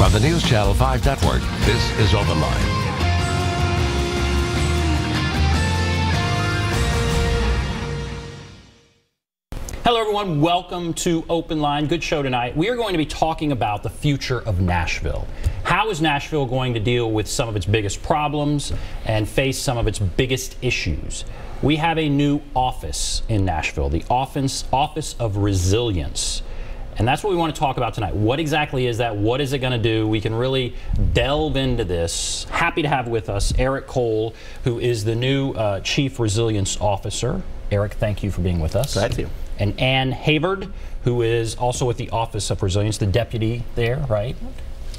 On the News Channel 5 network, this is OpenLine. Hello everyone, welcome to OpenLine. Good show tonight. We are going to be talking about the future of Nashville. How is Nashville going to deal with some of its biggest problems and face some of its biggest issues? We have a new office in Nashville, the Office of Resilience. And that's what we want to talk about tonight. What exactly is that? What is it going to do? We can really delve into this. Happy to have with us Erik Cole, who is the new Chief Resilience Officer. Erik, thank you for being with us. Glad to. And Ann Havard, who is also with the Office of Resilience, the deputy there, right?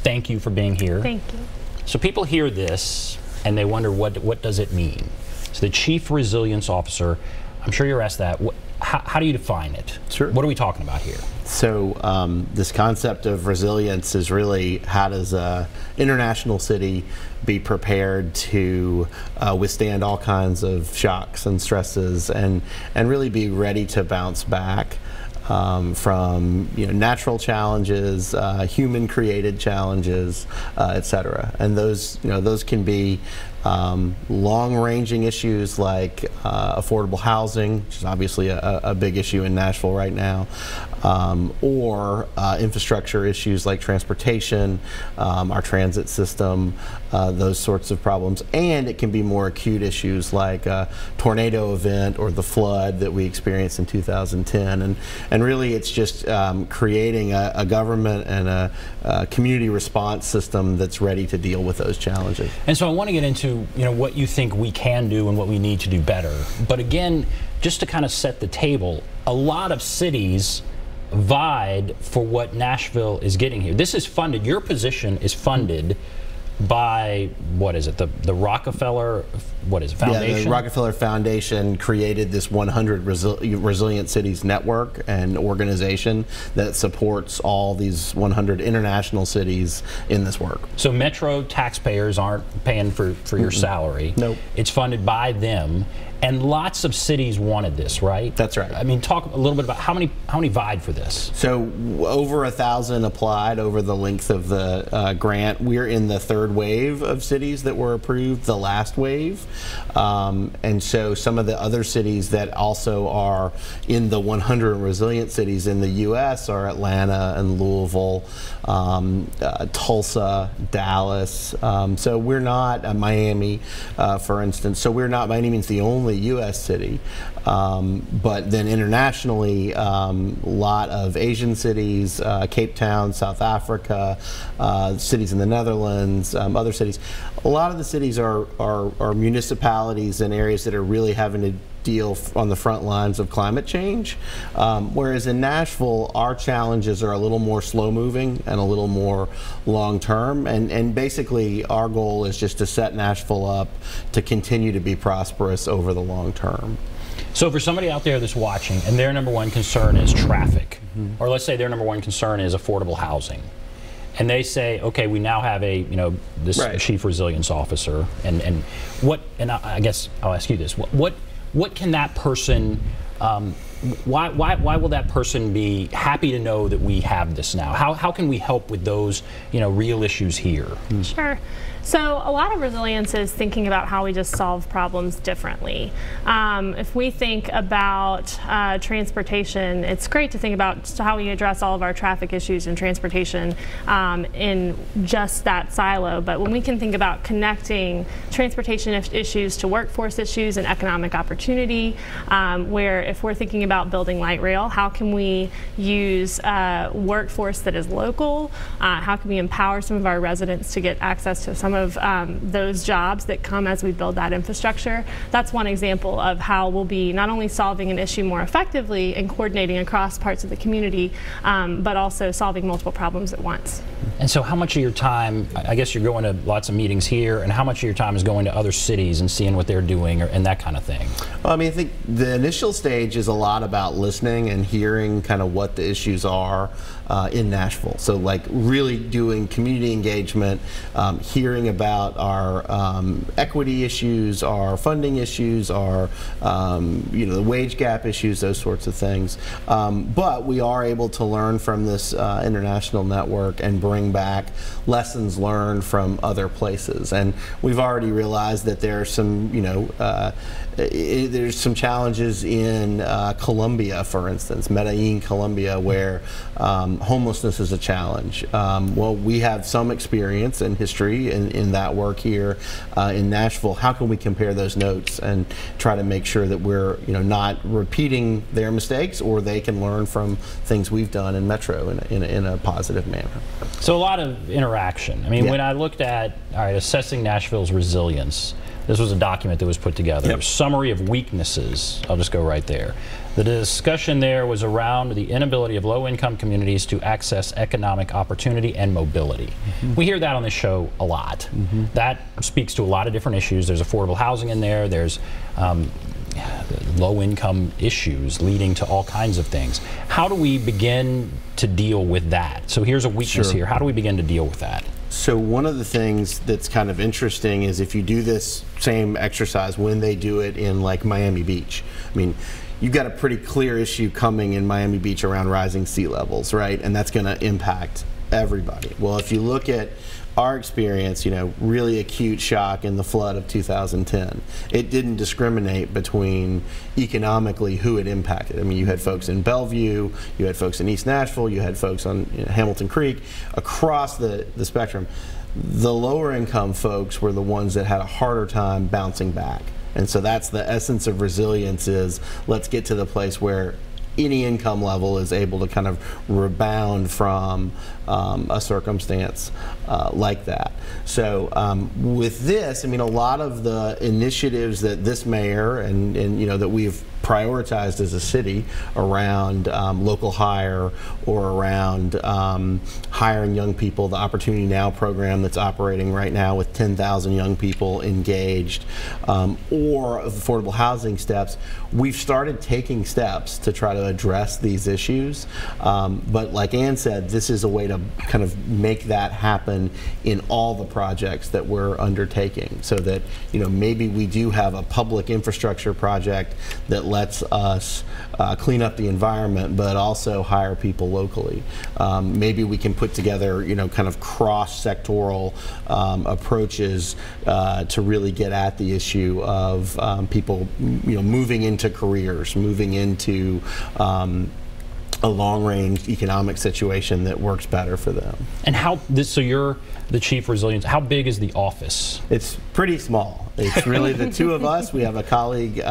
Thank you for being here. Thank you. So people hear this and they wonder, what does it mean? So the Chief Resilience Officer, I'm sure you're asked that. How do you define it? Sure. What are we talking about here? So this concept of resilience is really, how does an international city be prepared to withstand all kinds of shocks and stresses and really be ready to bounce back from natural challenges, human-created challenges, etc. And those those can be long-ranging issues like affordable housing, which is obviously a big issue in Nashville right now, or infrastructure issues like transportation, our transit system, those sorts of problems. And it can be more acute issues like a tornado event or the flood that we experienced in 2010. And really it's just creating a government and a community response system that's ready to deal with those challenges. And so I want to get into what you think we can do and what we need to do better. But again, just to kind of set the table, a lot of cities vied for what Nashville is getting here. This is funded, your position is funded by, what is it, the Rockefeller, what is it, Foundation? Yeah, the Rockefeller Foundation created this 100 Resilient Cities Network and organization that supports all these 100 international cities in this work. So Metro taxpayers aren't paying for your salary. Nope. It's funded by them. And lots of cities wanted this, right? That's right. I mean, talk a little bit about how many vied for this. So over 1,000 applied over the length of the grant. We're in the third wave of cities that were approved, the last wave. And so some of the other cities that also are in the 100 resilient cities in the U.S. are Atlanta and Louisville, Tulsa, Dallas. So we're not Miami, for instance. So we're not by any means the only U.S. city, but then internationally, a lot of Asian cities, Cape Town, South Africa, cities in the Netherlands, other cities. A lot of the cities are municipalities in areas that are really having to deal on the front lines of climate change, whereas in Nashville our challenges are a little more slow-moving and a little more long-term, and basically our goal is just to set Nashville up to continue to be prosperous over the long term. So for somebody out there that's watching and their number one concern is traffic, or let's say their number one concern is affordable housing, and they say, okay, we now have a this Right. Chief Resilience Officer, and I guess I'll ask you this, what can that person, why will that person be happy to know that we have this now? How can we help with those real issues here? Sure. So a lot of resilience is thinking about how we just solve problems differently. If we think about transportation, it's great to think about how we address all of our traffic issues and transportation in just that silo. But when we can think about connecting transportation issues to workforce issues and economic opportunity, where if we're thinking about building light rail, how can we use workforce that is local? How can we empower some of our residents to get access to some of those jobs that come as we build that infrastructure? That's one example of how we'll be not only solving an issue more effectively and coordinating across parts of the community, but also solving multiple problems at once. And so how much of your time, I guess you're going to lots of meetings here, and how much of your time is going to other cities and seeing what they're doing and that kind of thing? Well, I mean, I think the initial stage is a lot about listening and hearing kind of what the issues are in Nashville. So like really doing community engagement, hearing about our equity issues, our funding issues, our the wage gap issues, those sorts of things. But we are able to learn from this international network and bring bring back lessons learned from other places. And we've already realized that there are some, there's some challenges in Colombia, for instance, Medellin, Colombia, where homelessness is a challenge. Well, we have some experience and history in that work here in Nashville. How can we compare those notes and try to make sure that we're not repeating their mistakes, or they can learn from things we've done in Metro in a positive manner? So a lot of interaction. I mean, when I looked at, assessing Nashville's resilience, this was a document that was put together. Yep. Summary of weaknesses. I'll just go right there. The discussion there was around the inability of low-income communities to access economic opportunity and mobility. We hear that on this show a lot. That speaks to a lot of different issues. There's affordable housing in there. There's low-income issues leading to all kinds of things. How do we begin to deal with that? So here's a weakness here. How do we begin to deal with that? So one of the things that's kind of interesting is if you do this same exercise when they do it in like Miami Beach. I mean, you've got a pretty clear issue coming in Miami Beach around rising sea levels, right? And that's going to impact everybody. Well, if you look at our experience, really acute shock in the flood of 2010, it didn't discriminate between economically who it impacted. I mean, you had folks in Bellevue, you had folks in East Nashville, you had folks on Hamilton Creek, across the spectrum. The lower income folks were the ones that had a harder time bouncing back. And so that's the essence of resilience, is let's get to the place where any income level is able to kind of rebound from a circumstance like that. So with this, I mean, a lot of the initiatives that this mayor and that we've prioritized as a city around local hire, or around hiring young people, the Opportunity Now program that's operating right now with 10,000 young people engaged, or affordable housing steps, we've started taking steps to try to address these issues. But like Ann said, this is a way to kind of make that happen in all the projects that we're undertaking, so that maybe we do have a public infrastructure project that lets us clean up the environment, but also hire people locally. Maybe we can put together, kind of cross-sectoral approaches to really get at the issue of people, moving into careers, moving into a long-range economic situation that works better for them. And so you're the chief resilience. How big is the office? It's pretty small. It's really the two of us. We have a colleague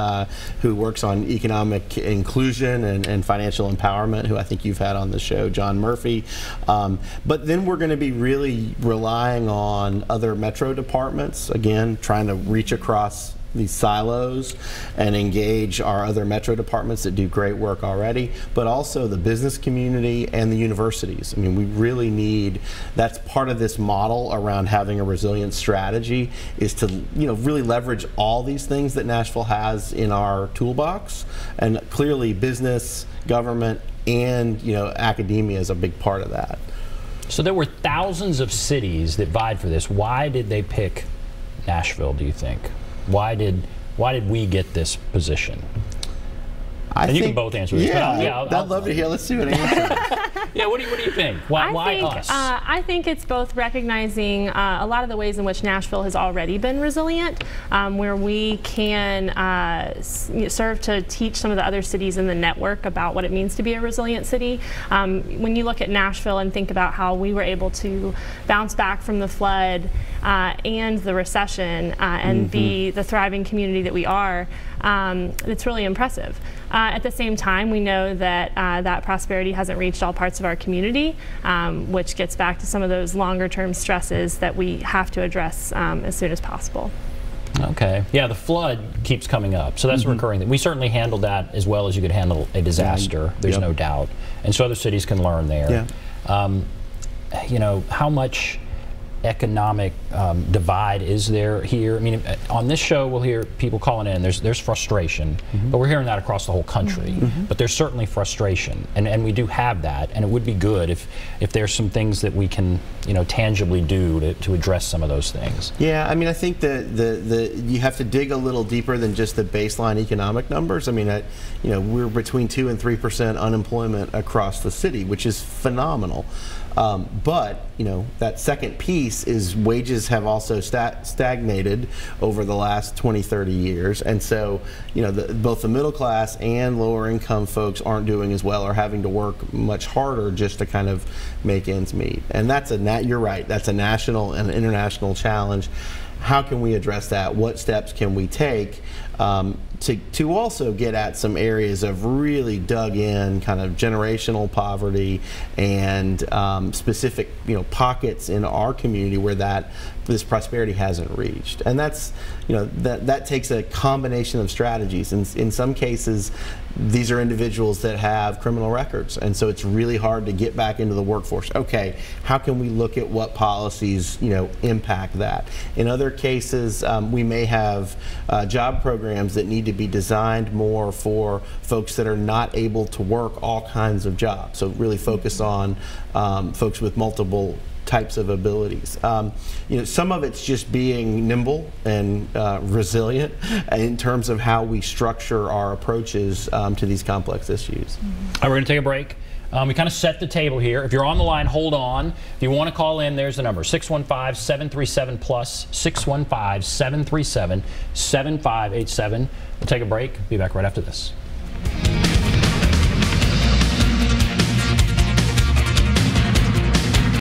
who works on economic inclusion and financial empowerment, who I think you've had on the show, John Murphy. But then we're going to be really relying on other Metro departments, again, trying to reach across these silos and engage our other Metro departments that do great work already, but also the business community and the universities. I mean, we really need, that's part of this model around having a resilient strategy, is to really leverage all these things that Nashville has in our toolbox, and clearly business, government, and academia is a big part of that. So there were thousands of cities that vied for this. Why did they pick Nashville, do you think? Why did we get this position? And you can both answer this. Yeah, I'd love to hear. Let's see what answer. Yeah, what do you think? Why us? I think it's both recognizing a lot of the ways in which Nashville has already been resilient, where we can serve to teach some of the other cities in the network about what it means to be a resilient city. When you look at Nashville and think about how we were able to bounce back from the flood and the recession and be the thriving community that we are, it's really impressive. At the same time, we know that that prosperity hasn't reached all parts of our community, which gets back to some of those longer-term stresses that we have to address as soon as possible. Okay. Yeah, the flood keeps coming up, so that's a recurring thing. We certainly handled that as well as you could handle a disaster. There's no doubt, and so other cities can learn there. Yeah. How much economic divide is there here? I mean, on this show we'll hear people calling in, there's frustration, but we're hearing that across the whole country. But there's certainly frustration, and we do have that, and it would be good if there's some things that we can tangibly do to address some of those things. Yeah, I mean, I think that you have to dig a little deeper than just the baseline economic numbers. I mean, we're between 2% and 3% unemployment across the city, which is phenomenal. But that second piece is wages have also stagnated over the last 20, 30 years, and so both the middle class and lower income folks aren't doing as well, or having to work much harder just to kind of make ends meet. And you're right, that's a national and international challenge. How can we address that? What steps can we take to also get at some areas of really dug in kind of generational poverty and specific pockets in our community where this prosperity hasn't reached? And that's that takes a combination of strategies. In some cases, these are individuals that have criminal records, and so it's really hard to get back into the workforce. Okay, how can we look at what policies impact that? In other cases, we may have job programs that need to be designed more for folks that are not able to work all kinds of jobs. So really focus on folks with multiple types of abilities. Some of it's just being nimble and resilient in terms of how we structure our approaches to these complex issues. All right, we're going to take a break. We kind of set the table here. If you're on the line, hold on. If you want to call in, there's the number, 615-737-PLUS, 615-737-7587. We'll take a break. Be back right after this.